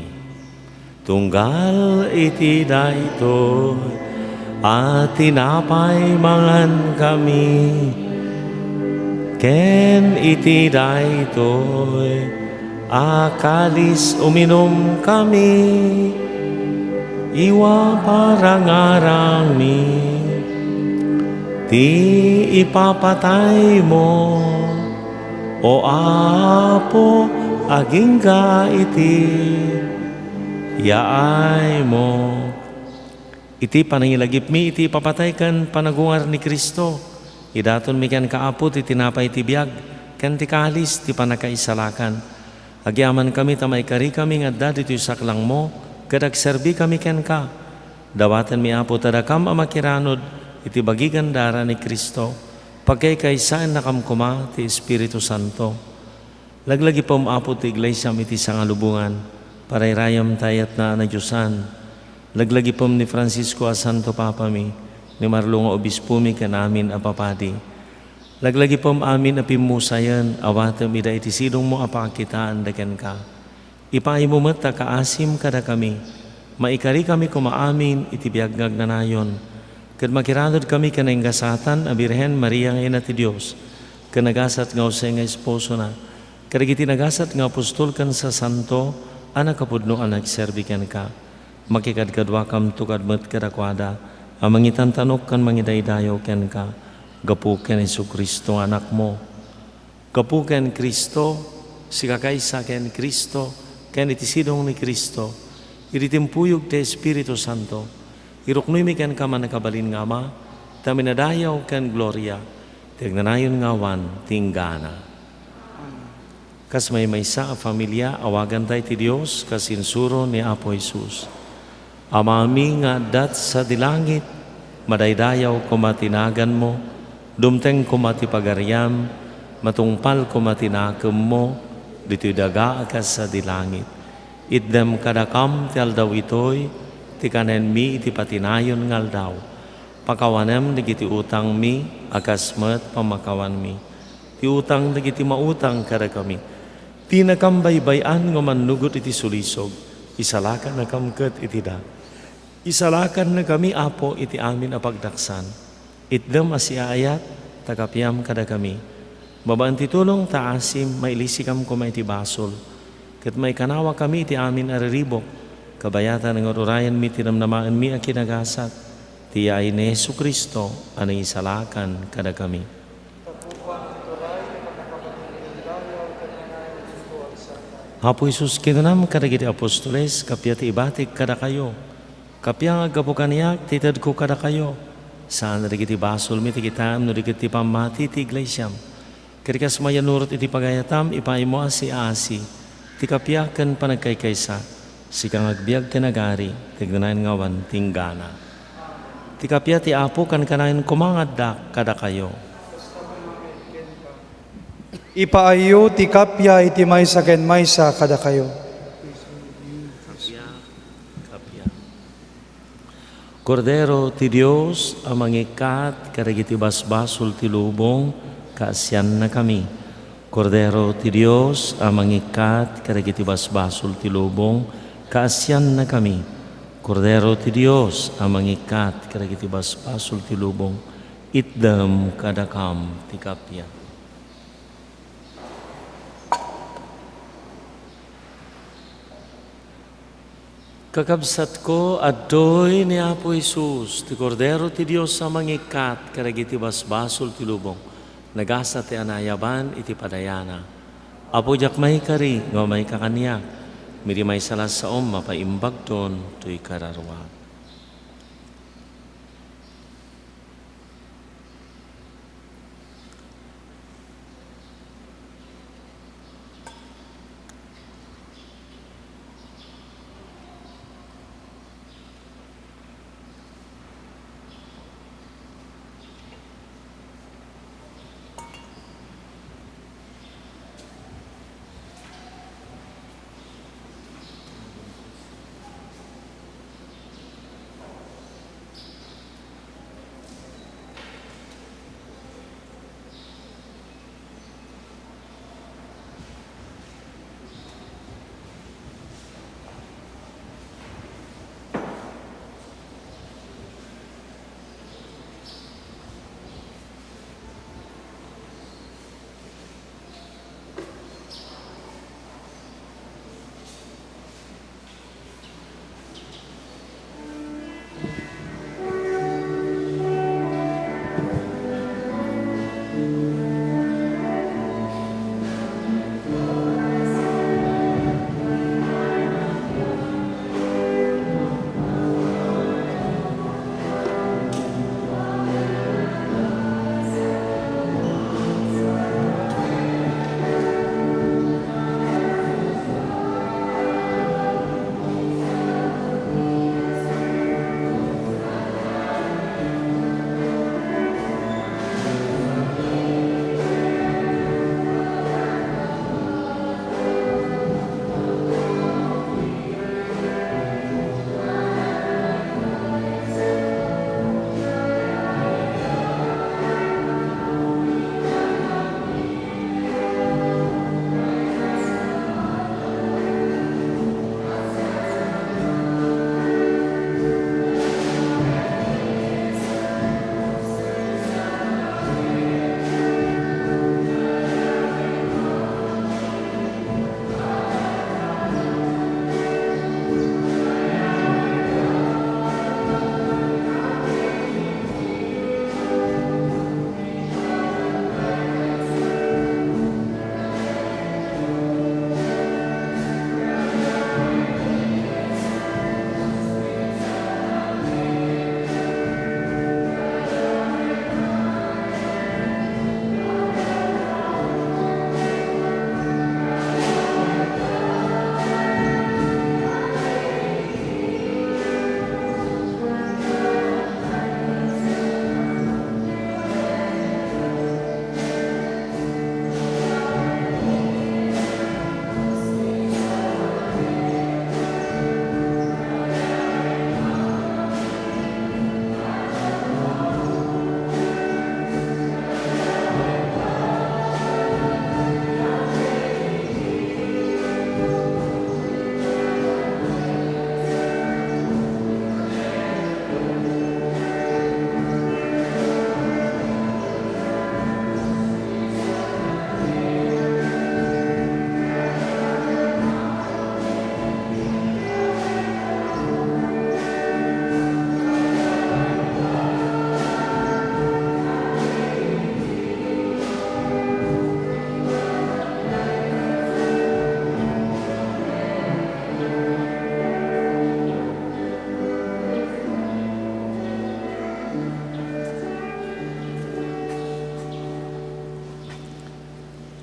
tunggal iti daytoy, at tinapay mangan kami, ken iti daytoy, akalis uminom kami, iwa parangarang mi, ti ipapatay mo, o Apo, aging ka iti yaay mo. Iti panangilagip mi, iti papatay kan panagungar ni Kristo. Idaton mi kan kaapot, iti tinapay ti biyag, kan ti kalis, ti panakaisalakan. Agyaman kami, tamay kari kami, nga dadi ti saklang mo, kadag serbi kami ken ka. Dawatan mi Apo, tadakam amakiranod, iti bagigan dara ni Kristo. Pagkay kaysaan nakamkuma, ti Espiritu Santo. Laglagi pom Apo ti iglesia iti sangalubungan, parayrayam tayat na Diyusan. Laglagi pom ni Francisco a Santo Papa mi, ni Marlo nga Obispo mi kanamin a papadi. Laglagi pom amin a pimusayan, awatam ida iti sidong mo apakitaan daken ka. Ipaay mo mata kaasim kada kami, maikari kami kumaamin iti biyagngag na nayon. Kad makiranod kami kanang gasatan a Birhen Maria nga ina ti Diyos, kanagasat nga usay nga esposo na, kadagiti nagasat nga apostol kan sa santo, anak kapudno anak serbikan ka. Makikadkadwa kam tukadmet kadakwada, amangitan tanok kan mangidaydayaw ken ka. Gapu ken Jesu Kristo anak mo. Gapu ken Kristo, si kakaysa ken Kristo, ken itisidong ni Kristo. Iritimpuyog te Espiritu Santo. Iruknoy mi ken ka manakabalin nga ma, taminadayaw ken gloria. Tignanayon nga wan, tinggana. Kas may maysa a familia, awagan tayo ti Diyos, kasinsuro ni Apo Jesus. Amami nga dat sa dilangit, madaydayaw kumatinagan mo, dumteng kumatipagaryam, matungpal kumatinakam mo, dito'y daga akas sa dilangit. Iddem kadakam ti aldaw itoy, ti kanen mi iti patinayon ngal daw. Pakawanem digiti utang mi, akas met pamakawan mi. Ti utang digiti mautang kada kami. Tinakambay-bayan nga manugot iti sulisog, isalakan na kamket iti da. Isalakan na kami Apo iti amin a pagdaksan. Itdem asiayat, tagapiam kada kami. Babaan ti tulong taasim, mailisikam ko may ti basol. Kat may kanawa kami ti amin ariribok, kabayatan ng ururayan mi tinamnamaan mi ang kinagasat, ti ay ni Jesu Kristo, anay isalakan kada kami. Apo Isus kinunam kadagiti apostoles, kapya ti ibatik kada kayo. Kapya nga gapukaniyak, titad ko kada kayo. Saan rigiti basol mi ti kitam, no rigiti pamati ti iglesyam. Karikas mayanurot iti pagayatam, ipay mo asi-asi. Ti kapya ken panagkaykaysa. Sikang agbiag tinagari, tignanan ngawan tinggana. Ti kapya ti apo kan kanayon kumangaddak kada kayo. Ipaayo ti kapya iti maysa ken maysa kada kayo. Kapya. Kordero ti Dios ang mangikat karagiti basbasol ti lubong kaasyan na kami. Kordero ti Dios ang mangikat karagiti basbasol ti lubong kaasyan na kami. Kordero ti Dios ang mangikat karagiti basbasol ti lubong itdam kadakam ti kapya. Kakabsat ko, adoy ni Apo Isus, ti Kordero ti Diyos sa mangikat, karagiti basbasol ti lubong, nagasa ti anayaban iti padayana. Apo jak may kari, nga may kakaniyak, miri may salas sa mapaimbag ton, tuy kararwa.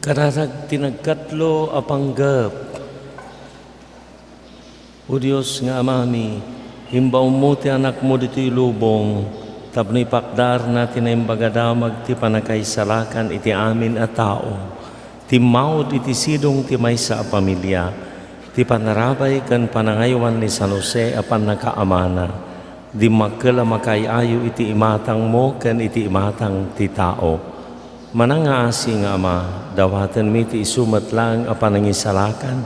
Kararag tinagkatlo apanggap. O Diyos nga amami, himbaw mo ti anak mo dito'y lubong, tapno ipakdar natin na imbagadamag ti panakaisalakan iti amin a tao. Ti maud iti sidong ti maysa a pamilya, ti panarabay kan panangaywan ni San Jose apan nakaamana. Di makala makayayo iti imatang mo kan iti imatang ti tao. Manangaasi nga ama, dawatan mi ti isumat lang a panangisalakan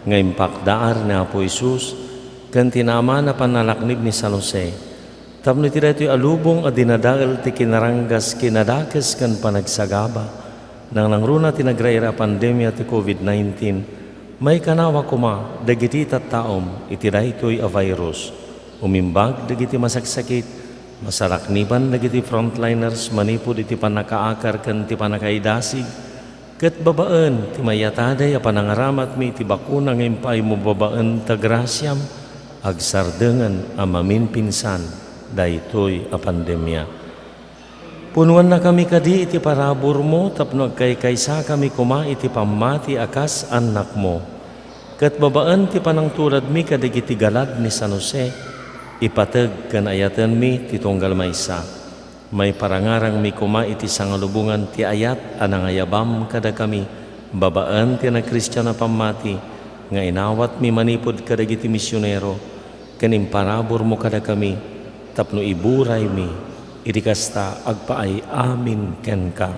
nga impakdaar ni Apo Isus kan tinama na panalaknib ni San Jose. Tapno ti daytoy alubong a dinadael ti kinaranggas kinadakes kan panagsagaba nang nangruna ti nagraira pandemya ti COVID-19. May kanawa kuma dagiti tattaom iti daytoy a virus. Umimbag dagiti masaksakit, masarakniban dagiti frontliners manipod iti panakaakar ken ti panakaidasig, ket babaan ti mayataday a panangaramat mi ti bakuna nga impay mo babaan ta grasyam agsardengan a maminpinsan daytoy a pandemya. Punuan na kami kadi iti parabor mo tapno agkaykaysa kami kuma iti pamati akas anak mo. Ket babaan ti panangtulad mi kadagiti galad ni San Jose, ipateg kan ayatan mi ti tunggal maysa. May parangarang mi kuma iti sangalubungan ti ayat anangayabam kada kami, babaan ti nagkristyan na pamati, nga inawat mi manipod kadagiti misyonero, kanim parabor mo kada kami, tapno iburay mi, iti kasta agpaay amin ken ka.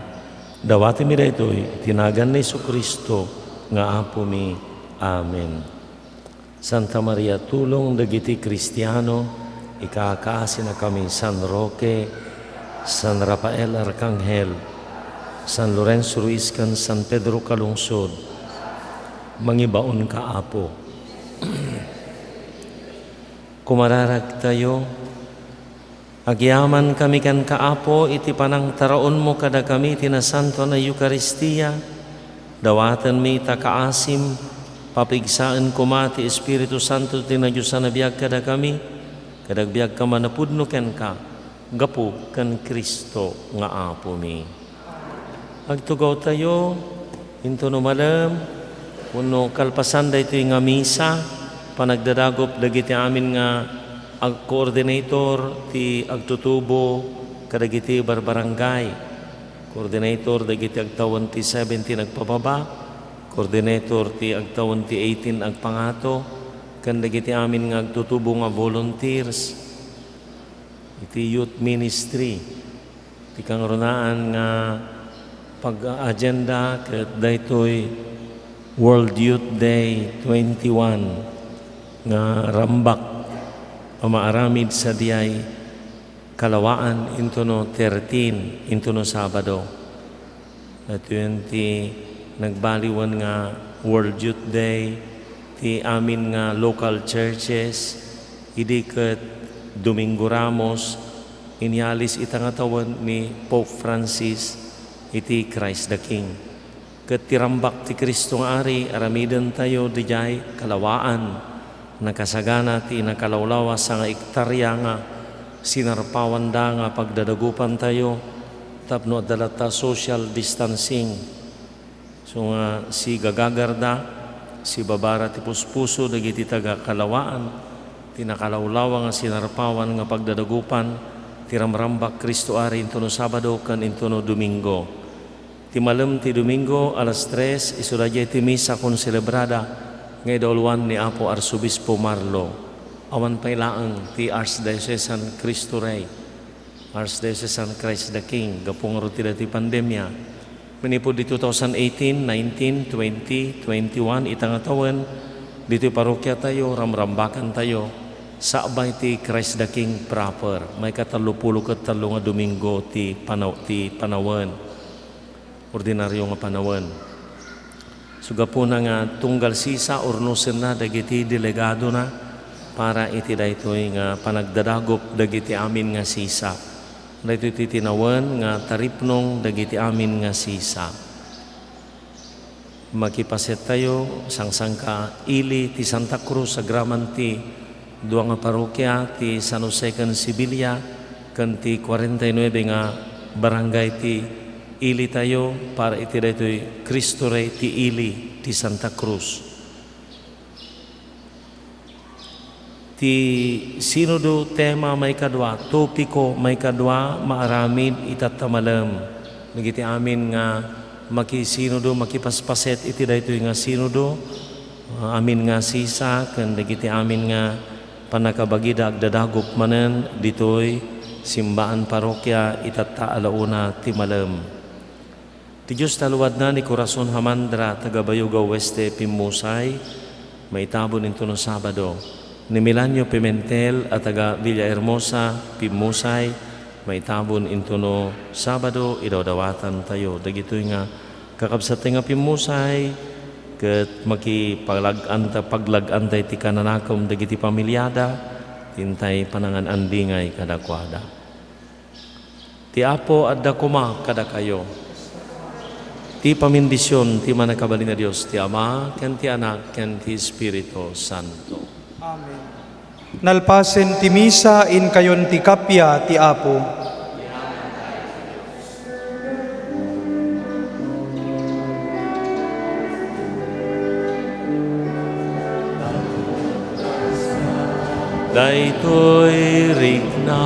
Dawati mi daytoy tinagan ni Jesucristo nga Apo mi. Amen. Santa Maria, tulong dagiti Kristiyano, ikakaasi na kami San Roque, San Rafael Arcangel, San Lorenzo Ruiz kan San Pedro Calungsod, mangibaon ka Apo. Kumararag tayo, agyaman kami kan kaapo, iti panang taraon mo kada kami tinasanto na Eucharistia, dawatan mi takaasim, papigsaan ko mati Espiritu Santo tinadyosan na biyag kada kami, kadag biyag ka manapudno ken ka, gapu kan Kristo nga Apo mi. Agtugaw tayo, into no malam, uno kalpasan da ito nga misa, panagdadagop dagiti amin nga coordinator ti agtutubo kadagiti barbarangay, coordinator dagiti agtawan ti 17 nagpababa, coordinator ti agtawon ti 18 agpangato, kan dagiti amin nga agtutubo nga volunteers, iti youth ministry, ti kangrunaan nga pag-agenda ket daytoy World Youth Day 21 nga rambak pamaaramid sa diyay kalawaan into no 13 into no Sabado. At 20 nagbaliwan nga World Youth Day ti amin nga local churches, idi ket Domingo Ramos inyalis itangatawan ni Pope Francis iti Christ the King. Ket tirambak ti Kristo nga ari aramiden tayo dijay kalawaan nakasagana ti nakalawlawa sa nga ektarya nga sinarpawan da nga pagdadagupan tayo tapno adalata social distancing. So nga si Gagagarda, si Babara ti Puspuso, dagiti taga kalawaan, tinakalawlawa nga sinarpawan nga pagdadagupan, tiramrambak Kristo ari into no Sabado kan into no Domingo. Ti malam ti Domingo, alas 3, isuladya ti misa kon celebrada, nga idolwan ni Apo Arsobispo Marlo. Awan pailaang ti Archdiocesan Cristo Rey, Archdiocesan Christ the King, gapong rutila ti pandemya. Manipod di 2018, 19, 20, 21, itangatawan, dito parokya tayo, ramrambakan tayo, sabay ti Christ the King proper. May katalupulo nga Domingo ti panawan, ordinaryo nga panawan. Suga po na nga tunggal sisa, urnusen na, dagiti delegado na, para iti daytoy nga panagdadagop, dagiti amin nga sisa. Dito titinawan nga taripnong dagiti amin nga sisa. Makipaset tayo sangsangka ili ti Santa Cruz sa graman ti dua nga parokya ti San Jose ken Sibilia ken ti 49 nga barangay ti ili tayo para iti daytoy Kristo Rey ti ili ti Santa Cruz. Ti Sinodo tema may kadwa, topiko may kadwa, maaramid itatamalam. Nagiti amin nga makisinodo, makipaspaset iti daytoy nga sinodo, amin nga sisa, ken dagiti amin nga panakabagida agdadagop manen ditoy simbaan parokya itattaalauna ti malam. Ti Diyos taluwad na ni Corazon Hamandra taga Bayugaw Weste Pimusay maitabon into no Sabado. Ni Milanio Pimentel at taga Villahermosa Pimusay maitabon into no Sabado idawdawatan tayo. Dagitoy nga kakabsat nga Pimusay ket paglagantay ti kananakom dagiti pamilyada tintay panangan andingay kadakwada. Ti Apo adda kuma kada kayo. Ti pamindisyon ti manakabalin na Dios ti Ama ken ti Anak ken ti Espiritu Santo. Amen. Nalpasen ti misa in kayon ti kapya ti Apo. Daytoy rigna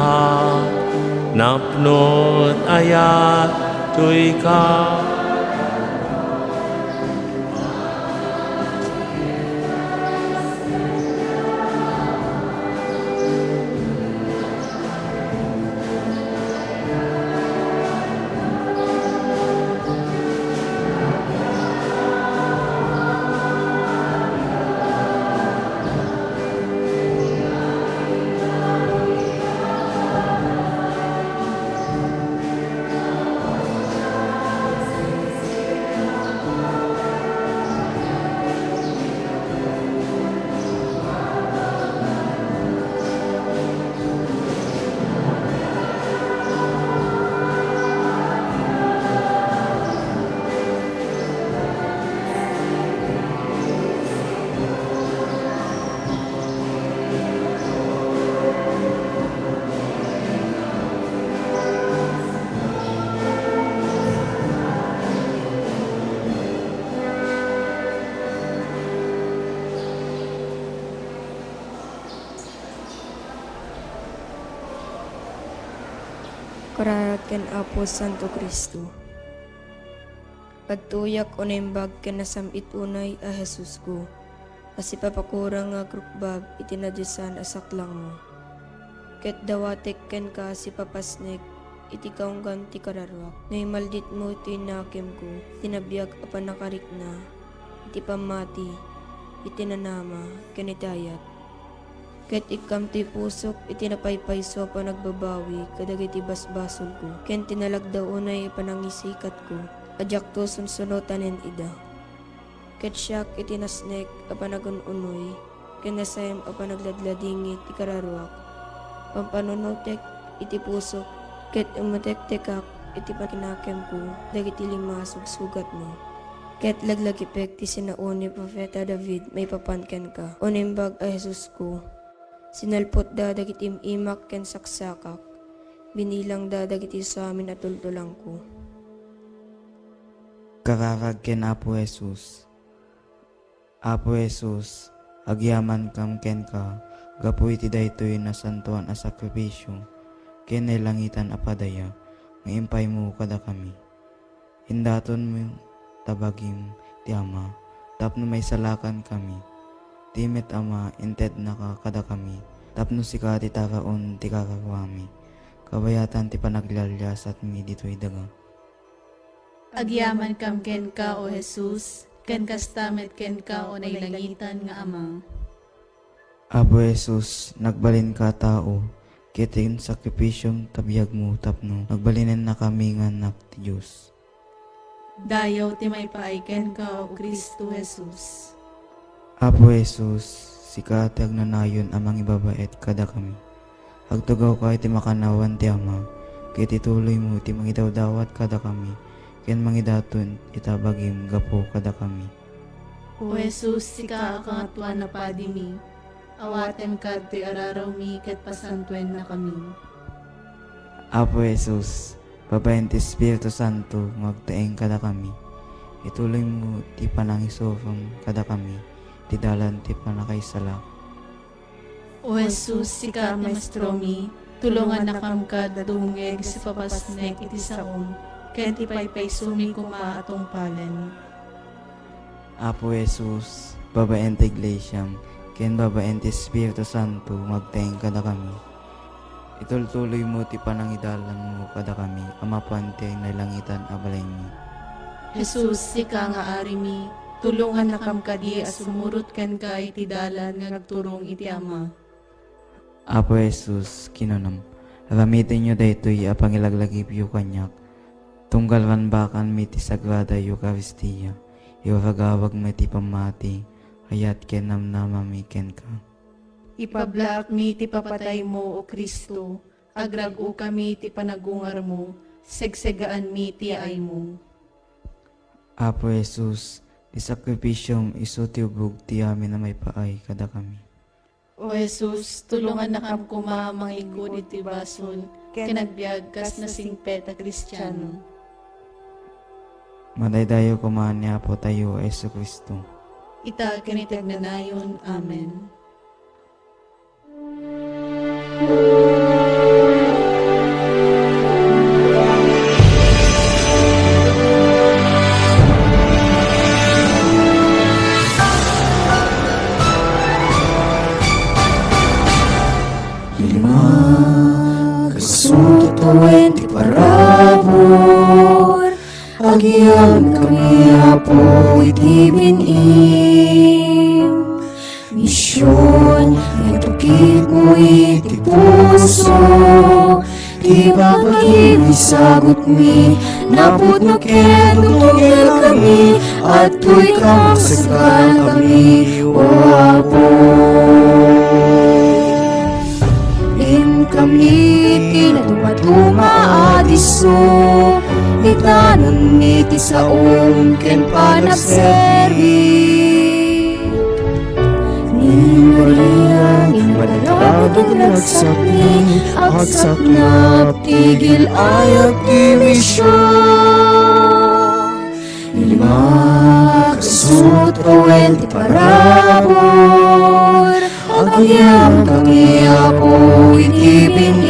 napnot ayat tuy ka Kararat ken Apo Santo Kristo. Pagtuyak o naimbag ken nasamit unay a Jesus ko. Kasi papakurang nga krukbab itinadyasan asaklang mo. Ket dawatek ken ka si papasnek iti kaunggan ti kararwak. Ngay maldit mo iti nakem ko. Tinabiyag apan nakarik na. Iti pamati. Iti nanama ken itayat. Ket ikam ti pusok iti napaypayso pa nagbabawi kadag iti basbasol ko. Ken tinalagdaw unay panangisikat ko. Adyak to sunsunotanen ida. Ket siyak iti nasnek apanagununoy. Ken nasayam apanagladladingit ti kararwak. Pampanunutek iti pusok. Ket umutek-tekak iti pakinakem ko. Dagiti lima sugsugat mo. Ket laglagipek ti sinauni Propeta David may papanken ka. Unimbag a Jesus ko. Sinalpot da dagiti imak ken saksakak. Binilang da dagiti sa amin at tultulang ko. Kararag ken Apo Jesus. Apo Jesus, agyaman kam ken ka, gapu iti daytoy na santuan a sakripisyo, ken langitan apadaya, nga impay mo kada kami. Hindaton mo tabagim ti Ama, tapno may salakan kami. Timet Ama, inted nakakada kami, tapno sika ti taraon ti kakakwami. Kabayatan ti panaglalyas at mi dito'y daga. Agyaman kam ken ka o Jesus, ken kastamet ken ka o nailangitan nga Ama. Apo Jesus, nagbalin ka tao, kitin sakripisyong tabiyag mo tapno, nagbalinin na kami nga anak ti Diyos. Dayaw ti may paaiken ka o Kristo Jesus. Apo Jesus, sikatag na nayon amang ibabait kada kami. Agtugaw ka iti makanawan ti Ama, kiti tuloy mo iti mangidawdawat kada kami, ken mangidaton itabagim gapo kada kami. O Jesus, sika akangatuan na padimi, awatem ka ti araraw mi ket pasantuen na kami. Apo Jesus, babaen ti Espiritu Santo, magtaeng kada kami. Ituloy mo ti panangisorum kada kami, ti dalan ti panakaisala. O Jesus, sika maestro mi, tulungan na kam ka dumungeg si papasnek iti saom, ken ti paypay suming kuma atong palen. Apo Jesus, babaen ti Iglesiam, ken babaen ti Espiritu Santo, magtaeng kada kami. Itultuloy mo ti panangidalan mo kada kami, amapan ti nailangitan abalay mi. Jesus, sika nga ari mi, tulungan na kam kadi as sumurot ken ka iti dalan nga nagturong iti ama. Apo Jesus, kinunam, ramitin nyo daytoy apangilaglagip yu kanyak, tunggalwan bakan mi ti Sagrada Eucharistia, iwaragawag mi ti pamati, hayat ken namnama mi ken ka. Ipablak mi ti papatay mo, O Kristo, agrago kami ti panagungar mo, segsegaan mi ti ay mo. Apo Jesus, ti sakripisyong iso ti ubog ti amin na may paay kada kami. O Jesus, tulungan na kam kuma mangigod iti basol, kinagbiag kas na singpet a Kristiyano. Madaydayo kumaan niya po tayo, Yesu Kristo. Ita kinitag na nayon. Amen. Kasututuin ti parabor, agian kami apo iti binim. Misyon, nagtukit mo iti puso, di babagi misagot mi, napod no ken tutugil kami, at tuy kamasagpan kami, o apo. Kami tinatuma adiso, itanon mi ti saom ken panagservi. Ni Maria, imadadagag nagsakni, agsaknap tigil ayag ti misyon. Lima kasut kawen ti parabor, agyam kami apo iti binim.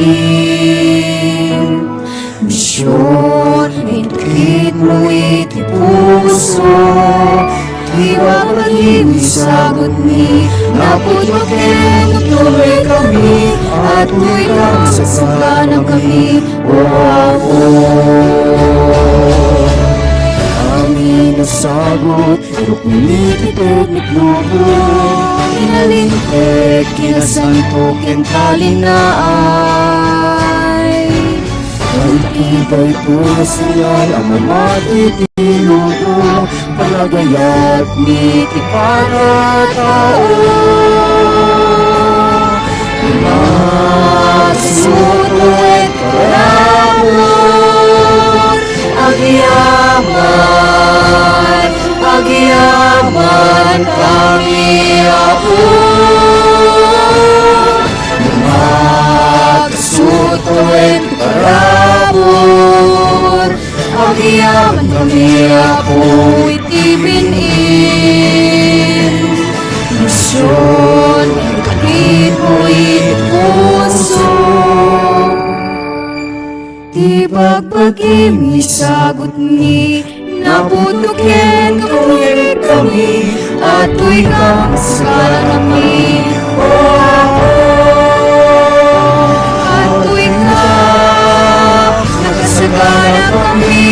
Misyon, itukit mo iti puso, iwag mag-imisagot ni, napod makin tuloy kami, at tuy kang sasaganan kami, o apo. Amin nasagot, inukulit ito't naglubo, inalintek, kinasanto, kentalinay. Pag-ibay po siyan, ang mamati tinuto, palagayat ni ti panatao. Masutuit parabor, agyaman kami apo. Masutuit parabor, agyaman kami apo iti binim. Misyon, kapit mo iti puso, di pagbagim isagot ni, naputukin kami, at tuy kang salami, o ako. At tuy ka, nakasagana kami,